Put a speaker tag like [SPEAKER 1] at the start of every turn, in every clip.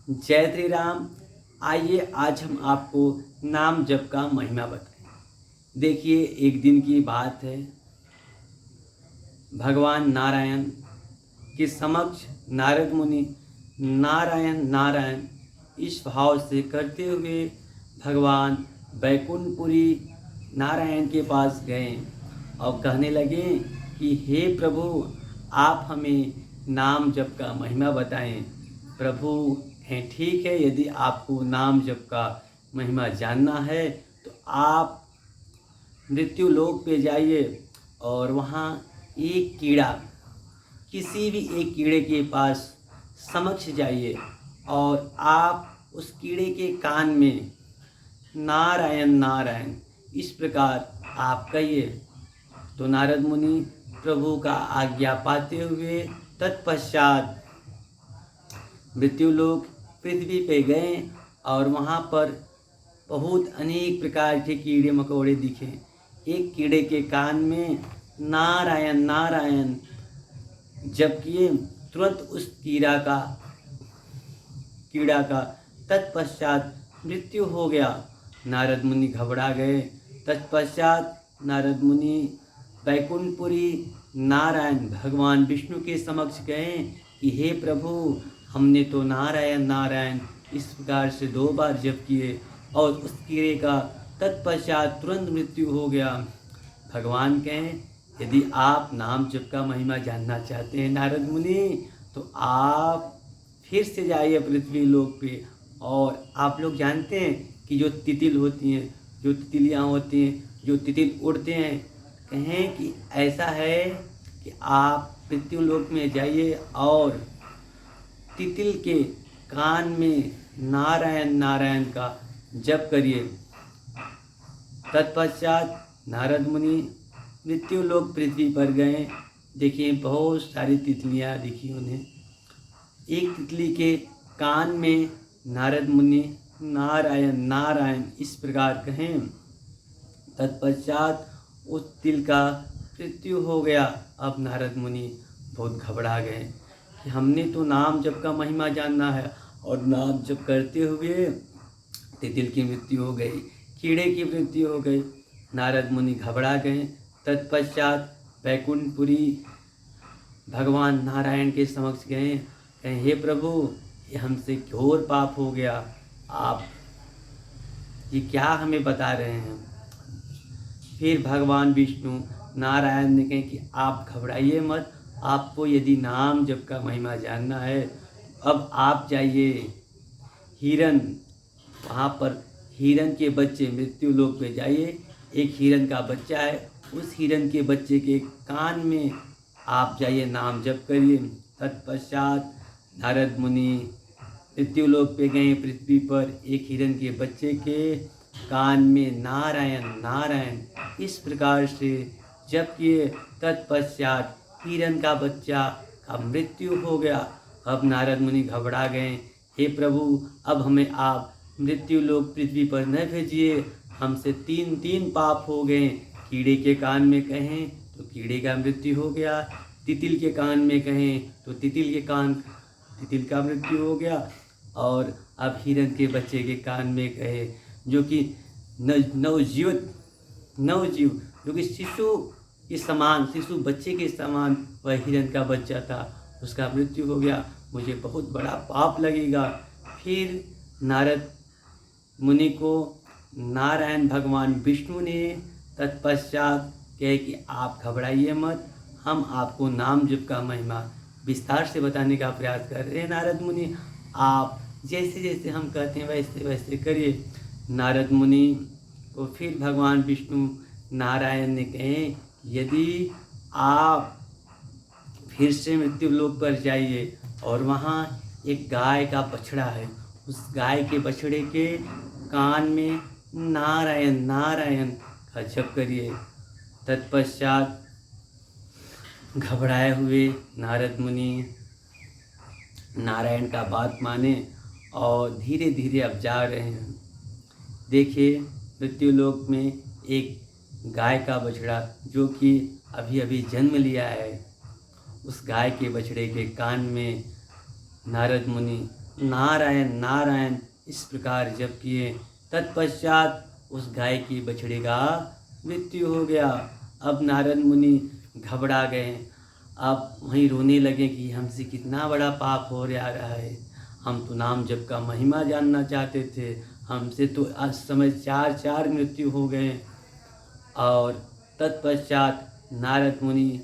[SPEAKER 1] जय श्री राम। आइए आज हम आपको नाम जप का महिमा बताएं। देखिए, एक दिन की बात है। भगवान नारायण के समक्ष नारद मुनि नारायण नारायण इस भाव से करते हुए भगवान बैकुंठपुरी नारायण के पास गए और कहने लगे कि हे प्रभु, आप हमें नाम जप का महिमा बताएं। प्रभु हैं, ठीक है, यदि आपको नाम जप का महिमा जानना है तो आप मृत्यु लोक पे जाइए और वहाँ एक कीड़ा, किसी भी एक कीड़े के पास समक्ष जाइए और आप उस कीड़े के कान में नारायण नारायण इस प्रकार आप कहिए। तो नारद मुनि प्रभु का आज्ञा पाते हुए तत्पश्चात मृत्युलोक पृथ्वी पे गए और वहाँ पर बहुत अनेक प्रकार के कीड़े मकोड़े दिखे। एक कीड़े के कान में नारायण नारायण जब किए, तुरंत उस कीड़ा का तत्पश्चात मृत्यु हो गया। नारद मुनि घबरा गए। तत्पश्चात नारद मुनि बैकुंठपुरी नारायण भगवान विष्णु के समक्ष गए कि हे प्रभु, हमने तो नारायण नारायण इस प्रकार से 2 बार जप किए और उस कीड़े का तत्पश्चात तुरंत मृत्यु हो गया। भगवान कहें, यदि आप नाम जप का महिमा जानना चाहते हैं नारद मुनि, तो आप फिर से जाइए पृथ्वी लोक पे। और आप लोग जानते हैं कि जो तितिल होती हैं, जो तितलियाँ होती हैं, जो तितिल उड़ते हैं, कहें कि ऐसा है कि आप पृथ्वी लोक में जाइए और तितिल के कान में नारायण नारायण का जप करिए। तत्पश्चात नारद मुनि मृत्यु लोक पृथ्वी पर गए। देखिए, बहुत सारी तितलियाँ दिखी उन्हें। एक तितली के कान में नारद मुनि नारायण नारायण इस प्रकार कहें। तत्पश्चात उस तिल का मृत्यु हो गया। अब नारद मुनि बहुत घबरा गए कि हमने तो नाम जप का महिमा जानना है और नाम जप करते हुए तितिल की मृत्यु हो गई, कीड़े की मृत्यु हो गई। नारद मुनि घबरा गए। तत्पश्चात बैकुंठपुरी भगवान नारायण के समक्ष गए। कहें, हे प्रभु, ये हमसे घोर पाप हो गया, आप ये क्या हमें बता रहे हैं। फिर भगवान विष्णु नारायण ने कहे कि आप घबराइए मत, आपको यदि नाम जप का महिमा जानना है, अब आप जाइए हिरन, वहाँ पर हिरन के बच्चे मृत्यु लोक पे जाइए। एक हिरन का बच्चा है, उस हिरन के बच्चे के कान में आप जाइए, नाम जप करिए। तत्पश्चात नारद मुनि मृत्यु लोक पे गए पृथ्वी पर। एक हिरन के बच्चे के कान में नारायण नारायण इस प्रकार से जप किए। तत्पश्चात हिरन का बच्चा का मृत्यु हो गया। अब नारद मुनि घबरा गए। हे प्रभु, अब हमें आप मृत्यु लोक पृथ्वी पर न भेजिए, हमसे 3 पाप हो गए। कीड़े के कान में कहें तो कीड़े का मृत्यु हो गया, तितिल के कान में कहें तो तितिल का मृत्यु हो गया, और अब हिरन के बच्चे के कान में कहे, जो कि नवजीव जो कि शिशु बच्चे के समान वह हिरन का बच्चा था, उसका मृत्यु हो गया। मुझे बहुत बड़ा पाप लगेगा। फिर नारद मुनि को नारायण भगवान विष्णु ने तत्पश्चात कहे कि आप घबराइए मत, हम आपको नाम जप का महिमा विस्तार से बताने का प्रयास कर रहे हैं। नारद मुनि, आप जैसे जैसे हम कहते हैं वैसे वैसे करिए। नारद मुनि को फिर भगवान विष्णु नारायण ने कहे, यदि आप फिर से मृत्यु लोक पर जाइए और वहाँ एक गाय का बछड़ा है, उस गाय के बछड़े के कान में नारायण नारायण का जप करिए। तत्पश्चात घबराए हुए नारद मुनि नारायण का बात माने और धीरे धीरे अब जा रहे हैं। देखिए, मृत्यु लोक में एक गाय का बछड़ा जो कि अभी अभी जन्म लिया है, उस गाय के बछड़े के कान में नारद मुनि नारायण नारायण इस प्रकार जप किए। तत्पश्चात उस गाय की बछड़े का मृत्यु हो गया। अब नारद मुनि घबरा गए। अब वहीं रोने लगे कि हमसे कितना बड़ा पाप हो रहा है। हम तो नाम जप का महिमा जानना चाहते थे, हमसे तो आज समय चार मृत्यु हो गए। और तत्पश्चात नारद मुनि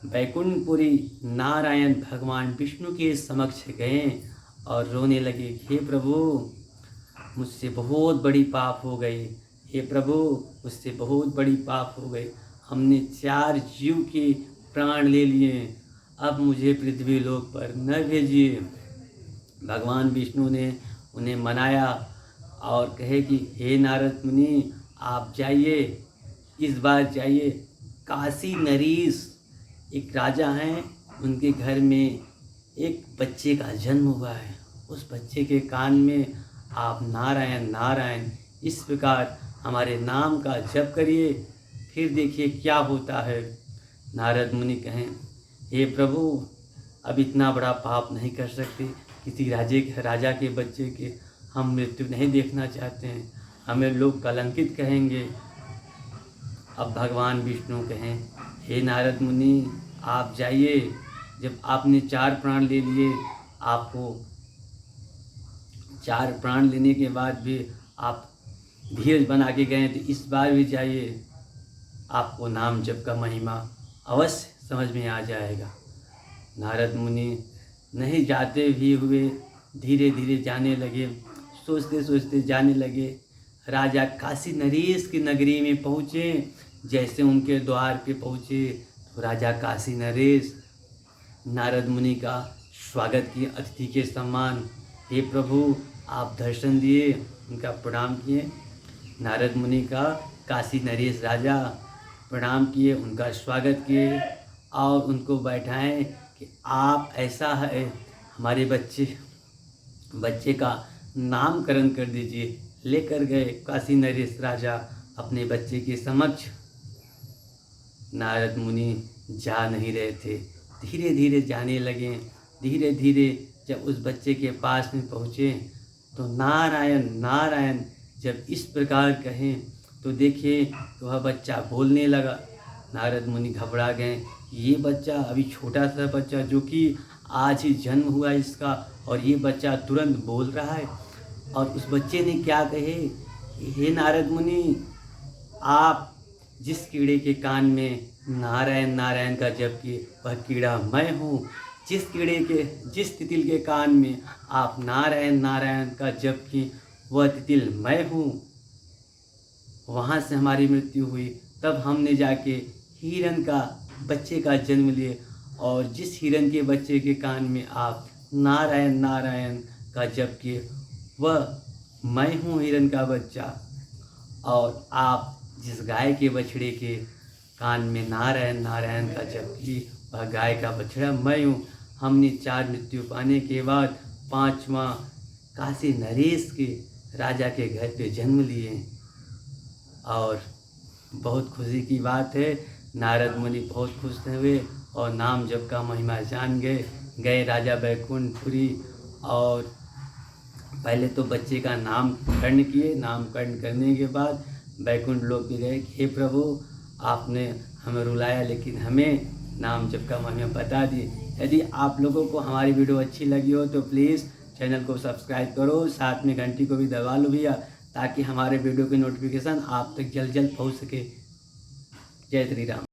[SPEAKER 1] बैकुंठपुरी नारायण भगवान विष्णु के समक्ष गए और रोने लगे, हे प्रभु मुझसे बहुत बड़ी पाप हो गई, हे प्रभु मुझसे बहुत बड़ी पाप हो गई। हमने 4 जीव के प्राण ले लिए, अब मुझे पृथ्वी लोक पर न भेजिए। भगवान विष्णु ने उन्हें मनाया और कहे कि हे नारद मुनि आप जाइए, इस बार जाइए। काशी नरेश एक राजा हैं, उनके घर में एक बच्चे का जन्म हुआ है। उस बच्चे के कान में आप नारायण नारायण इस प्रकार हमारे नाम का जप करिए, फिर देखिए क्या होता है। नारद मुनि कहें, हे प्रभु अब इतना बड़ा पाप नहीं कर सकते, किसी राजा के बच्चे के हम मृत्यु नहीं देखना चाहते हैं, हमें लोग कलंकित कहेंगे। अब भगवान विष्णु कहें, हे नारद मुनि आप जाइए, जब आपने 4 प्राण ले लिए, आपको 4 प्राण लेने के बाद भी आप धीरज बना के गए, तो इस बार भी जाइए, आपको नाम जप का महिमा अवश्य समझ में आ जाएगा। नारद मुनि नहीं जाते भी हुए धीरे धीरे जाने लगे, सोचते सोचते जाने लगे। राजा काशी नरेश की नगरी में पहुँचे। जैसे उनके द्वार पे पहुँचे तो राजा काशी नरेश नारद मुनि का स्वागत किए अतिथि के सम्मान। हे प्रभु आप दर्शन दिए, उनका प्रणाम किए। नारद मुनि का काशी नरेश राजा प्रणाम किए, उनका स्वागत किए और उनको बैठाएं कि आप ऐसा है हमारे बच्चे का नामकरण कर दीजिए। लेकर गए काशी नरेश राजा अपने बच्चे के समक्ष। नारद मुनि जा नहीं रहे थे, धीरे धीरे जाने लगे। धीरे धीरे जब उस बच्चे के पास में पहुँचे तो नारायण नारायण जब इस प्रकार कहें तो देखिए तो वह बच्चा बोलने लगा। नारद मुनि घबरा गए, ये बच्चा अभी छोटा सा बच्चा जो कि आज ही जन्म हुआ इसका, और ये बच्चा तुरंत बोल रहा है। और उस बच्चे ने क्या कहे, हे नारद मुनि आप जिस कीड़े के कान में नारायण नारायण का जप किए वह कीड़ा मैं हूँ। जिस तितिल के कान में आप नारायण नारायण का जप किए वह तितिल मैं हूँ। वहाँ से हमारी मृत्यु हुई, तब हमने जाके हिरण का बच्चे का जन्म लिए, और जिस हिरण के बच्चे के कान में आप नारायण नारायण का जप किए वह मैं हूँ हिरण का बच्चा। और आप जिस गाय के बछड़े के कान में नारायण नारायण का जप की वह गाय का बछड़ा मैं हूँ। हमने 4 मृत्यु पाने के बाद 5वां काशी नरेश के राजा के घर पे जन्म लिए। और बहुत खुशी की बात है, नारद मुनि बहुत खुश हुए और नाम जप का महिमा जान गए राजा बैकुंठपुरी। और पहले तो बच्चे का नामकरण किए, नामकरण करने के बाद बैकुंठ लोक भी गए। हे प्रभु आपने हमें रुलाया लेकिन हमें नाम जप का महिमा बता दिए। यदि आप लोगों को हमारी वीडियो अच्छी लगी हो तो प्लीज़ चैनल को सब्सक्राइब करो, साथ में घंटी को भी दबा लो भैया, ताकि हमारे वीडियो की नोटिफिकेशन आप तक जल्द पहुंच सके। जय श्री राम।